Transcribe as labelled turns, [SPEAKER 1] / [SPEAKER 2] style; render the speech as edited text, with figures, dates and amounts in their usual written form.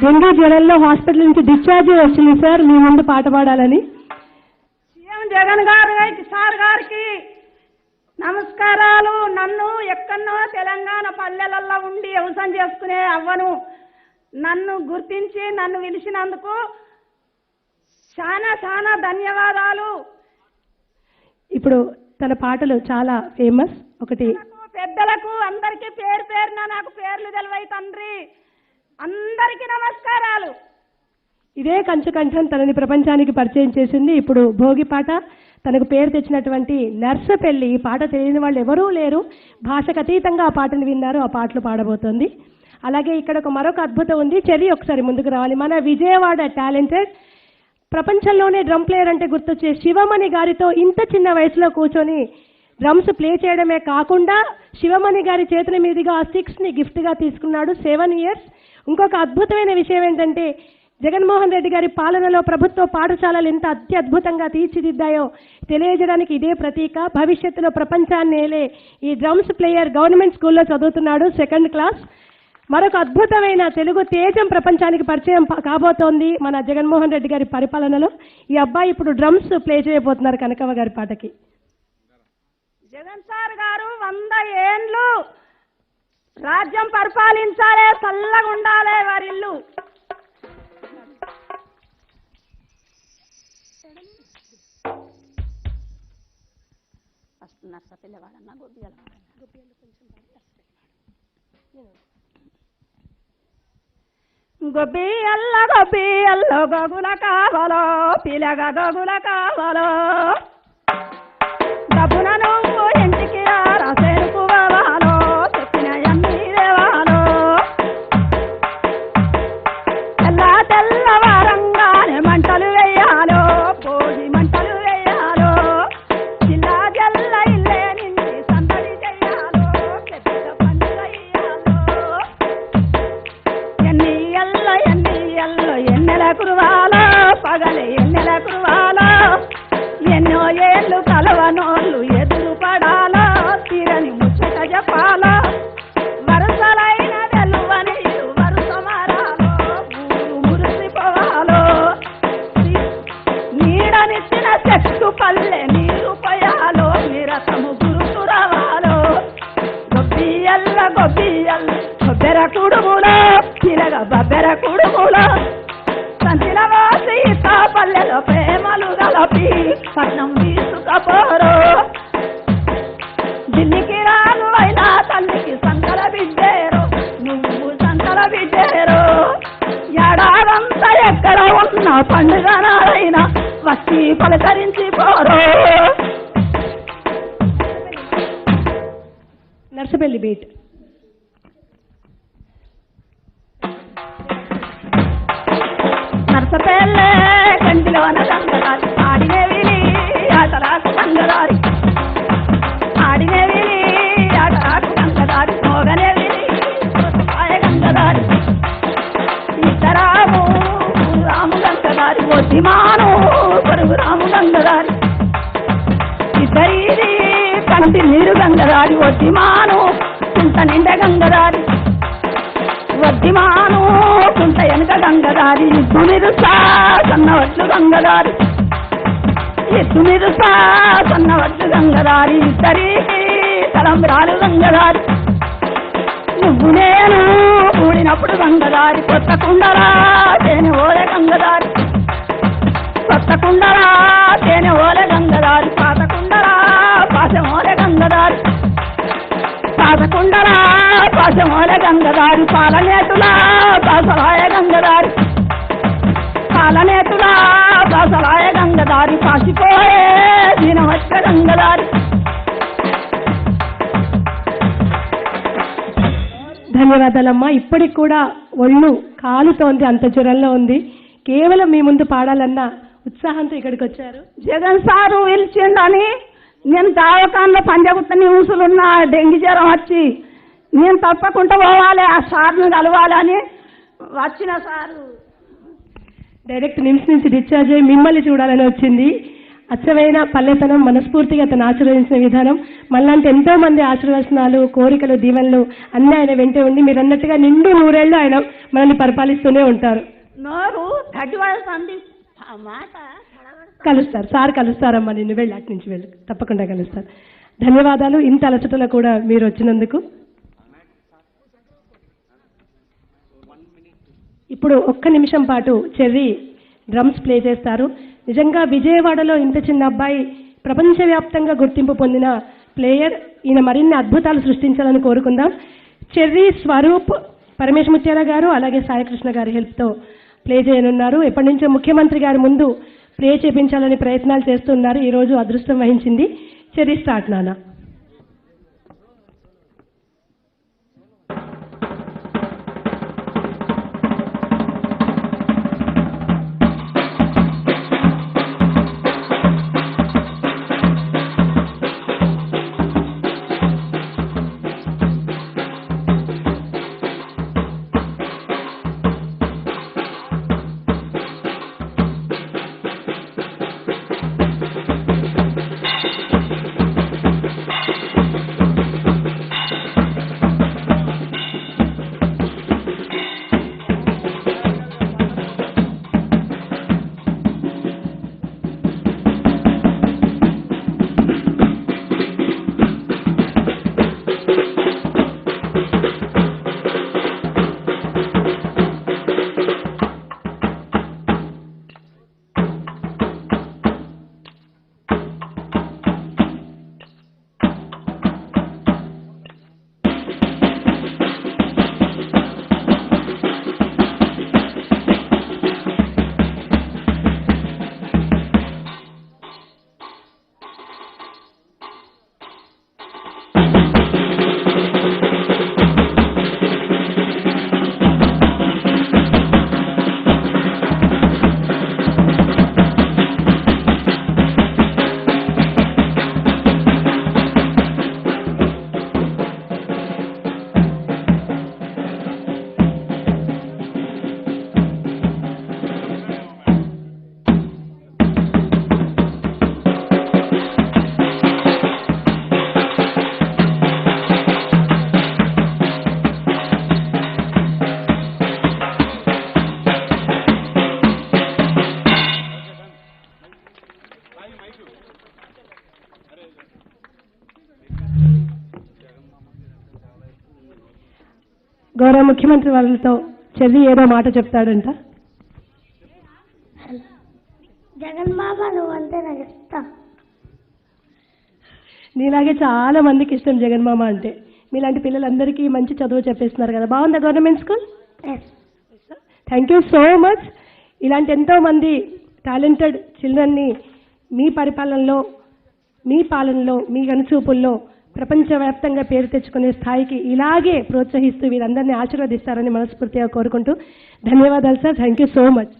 [SPEAKER 1] Dengue జ్వరంలో hospital నుంచి discharge వచ్చింది sir, మీ ముందు పాట పాడాలని.
[SPEAKER 2] సీఎం జగన్ గారికి సార్ గారికి నమస్కారాలు. నన్ను ఎక్కడో తెలంగాణ పల్లెలలో ఉండి వ్యవసాయం చేసుకునే అవ్వను నన్ను గుర్తించి నన్ను పిలిచినందుకు చాలా చాలా ధన్యవాదాలు.
[SPEAKER 1] ఇప్పుడు తన పాటలు చాలా ఫేమస్. ఒకటి
[SPEAKER 2] పెద్దలకు అందరికీ పేరు పేరున నాకు పేర్లు తెలివై తండ్రి అందరికీ నమస్కారాలు.
[SPEAKER 1] ఇదే కంచు కంఠం తనని ప్రపంచానికి పరిచయం చేసింది. ఇప్పుడు భోగి పాట తనకు పేరు తెచ్చినటువంటి నర్సపెల్లి. ఈ పాట తెలియని వాళ్ళు ఎవరూ లేరు. భాషకు అతీతంగా ఆ పాటను విన్నారు. ఆ పాటలు పాడబోతోంది. అలాగే ఇక్కడ మరొక అద్భుతం ఉంది. చెర్రీ ఒకసారి ముందుకు రావాలి. మన విజయవాడ టాలెంటెడ్, ప్రపంచంలోనే డ్రమ్ ప్లేయర్ అంటే గుర్తొచ్చే శివమణి గారితో ఇంత చిన్న వయసులో కూర్చొని డ్రమ్స్ ప్లే చేయడమే కాకుండా శివమణి గారి చేతుల మీదుగా 6ని గిఫ్ట్గా తీసుకున్నాడు. 7 years. ఇంకొక అద్భుతమైన విషయం ఏంటంటే జగన్మోహన్ రెడ్డి గారి పాలనలో ప్రభుత్వ పాఠశాలలు ఎంత అత్యద్భుతంగా తీర్చిదిద్దాయో తెలియజేయడానికి ఇదే ప్రతీక. భవిష్యత్తులో ప్రపంచాన్ని ఏలే ఈ డ్రమ్స్ ప్లేయర్ గవర్నమెంట్ స్కూల్లో చదువుతున్నాడు, 2nd class. మరొక అద్భుతమైన తెలుగు తేజం ప్రపంచానికి పరిచయం కాబోతోంది మన జగన్మోహన్ రెడ్డి గారి పరిపాలనలో. ఈ అబ్బాయి ఇప్పుడు డ్రమ్స్ ప్లే చేయబోతున్నారు కనకవ్వ గారి పాటకి.
[SPEAKER 2] జగన్ సార్ గారు 100 ఏండ్లు రాజ్యం పరిపాలించాలే, చల్లగా ఉండాలే వారిల్లు. పిల్లవాడన్నా గొబ్బియల్లో గగుల కావలో పిలగ గగుల కావలో డబ్బున నువ్వు ఇంటికి రాసేరుకు వాలో చెప్పిన అన్ని దేవాలో తెల్లవారంగానే మంటలు వేయాలో, భోగి మంటలు వేయాలో, జిల్లా జల్ల ఇల్లే నిండి సందడి చెయ్యాలో, పెద్ద పండుగ ఇయ్యాలో. ఎన్నెల కురువాలో పగలే ఎన్నెల కురువాలో, ఎన్నో ఏళ్ళు కలవనోళ్ళు ఎదురు పడాలో, తీరని ముచ్చట చెప్పాలో, వరుసలైన వెలువని వరుస మారాలో, ఊరు మురిసిపోవాలో, నీడనిచ్చిన చెట్టు పల్లె నీరు పోయాలో, నిరతము గురుసు రావాలో. గొబ్బియల్ల కొబ్బెర కుడుములో పిలగ బబ్బెర కుడుములో సంచిల వాసి పల్లెలో ప్రేమలు గలపి పట్నం తీసుకపోరు. ఢిల్లీకి రాను అయినా తల్లికి సంకల బిడ్డేరు, నువ్వు సంకల బిడ్డేరు. ఏడాదంతా ఎక్కడ ఉన్న పండుగ నాడైనా వచ్చి పలకరించిపోరు.
[SPEAKER 1] నర్సపల్లి బీట్.
[SPEAKER 2] నర్సపల్లె కంటిలోన గంగదారి ఆడినే విని ఆటలాకు గంగదారి, ఆడినే విని ఆటలాకు గంగదారి, మోగనే విని పాయ గంగదారి. ఇద్దరాము రాము గంగదారి, ఒద్దిమాను పరుగు రాము గంగదారి. ఇద్దరిది కంటి నీరు గంగదారి, ఒద్దిమాను కుంట నిండ గంగదారి, వద్దిమాను కుంట వెనుక గంగదారి. ఎద్దు నిరుసా సన్నవట్లు గంగదారి, ఎద్దు నిరుసా సన్నవట్లు గంగదారి. ఇద్దరికి తలంబ్రాలు గంగదారి, నువ్వు నేను కూడినప్పుడు గంగదారి. కొత్త కుండలా తేనె ఓలే గంగదారి, కొత్త కుండలా తేనె ఓలే గంగదారి. పాత కుండలా పాశమోలే గంగదారి, పాత కుండలా పాశమోలే గంగదారి. పాలనేతులా పాసలాయ గంగదారి, పాలనేతులా పాసలాయ గంగదారి. పాసిపోయే దినవచ్చ గంగదారి.
[SPEAKER 1] ధన్యవాదాలమ్మా. ఇప్పటికి కూడా ఒళ్ళు కాలుతోంది, అంత జ్వరంలో ఉంది. కేవలం మీ ముందు పాడాలన్న ఉత్సాహంతో ఇక్కడికి వచ్చారు.
[SPEAKER 2] జగన్ సారు పిలిచిండని నేను దావకాన్లో పంజగుట్ట న్యూసులున్న డెంగీ జ్వరం వచ్చి నేను తప్పకుండా పోవాలి, ఆ సార్ను కలవాలని వచ్చిన సారు
[SPEAKER 1] డైరెక్ట్ నిమ్స్ నుంచి డిశ్చార్జ్ అయ్యి మిమ్మల్ని చూడాలని వచ్చింది. అచ్చమైన పల్లెతనం, మనస్ఫూర్తిగా తను ఆశీర్వదించిన విధానం, మళ్ళంటే ఎంతో మంది ఆశీర్వచనాలు, కోరికలు, దీవెనలు అన్నీ ఆయన వెంటే ఉండి మీరు అన్నట్టుగా నిండు నూరేళ్లు ఆయన మనల్ని పరిపాలిస్తూనే ఉంటారు.
[SPEAKER 2] నోరు గడ్డివాడుతుంది ఆ మాట
[SPEAKER 1] కలుస్తారు సార్, కలుస్తారమ్మా, నిన్ను వెళ్ళి అటు నుంచి వెళ్ళి తప్పకుండా కలుస్తారు. ధన్యవాదాలు ఇంత అలసటలో కూడా మీరు వచ్చినందుకు. ఇప్పుడు ఒక్క నిమిషం పాటు చెర్రీ డ్రమ్స్ ప్లే చేస్తారు. నిజంగా విజయవాడలో ఇంత చిన్న అబ్బాయి ప్రపంచవ్యాప్తంగా గుర్తింపు పొందిన ప్లేయర్. ఈయన మరిన్ని అద్భుతాలు సృష్టించాలని కోరుకుందాం. చెర్రీ స్వరూప్ పరమేశ్ ముత్యాల గారు అలాగే సాయికృష్ణ గారి హెల్ప్తో ప్లే చేయనున్నారు. ఎప్పటి నుంచో ముఖ్యమంత్రి గారి ముందు ప్లే చేయించాలని ప్రయత్నాలు చేస్తున్నారు. ఈరోజు అదృష్టం వహించింది. చెర్రీ స్టార్ట్ నాన్న. గౌరవ ముఖ్యమంత్రి వాళ్ళతో చెర్రీ ఏదో మాట చెప్తాడంట.
[SPEAKER 3] జగన్ మామ నువ్వు అంటే నాకు ఇష్టం.
[SPEAKER 1] నీలాగే చాలా మందికి ఇష్టం జగన్మామ అంటే. మీలాంటి పిల్లలందరికీ మంచి చదువు చెప్పేస్తున్నారు కదా. బాగుందా government school? Thank you so much. ఇలాంటి ఎంతో మంది టాలెంటెడ్ చిల్డ్రన్ని మీ పరిపాలనలో, మీ పాలనలో, మీ కనుచూపుల్లో ప్రపంచవ్యాప్తంగా పేరు తెచ్చుకునే స్థాయికి ఇలాగే ప్రోత్సహిస్తూ వీరందరినీ ఆశీర్వదిస్తారని మనస్ఫూర్తిగా కోరుకుంటూ ధన్యవాదాలు sir. Thank you so much.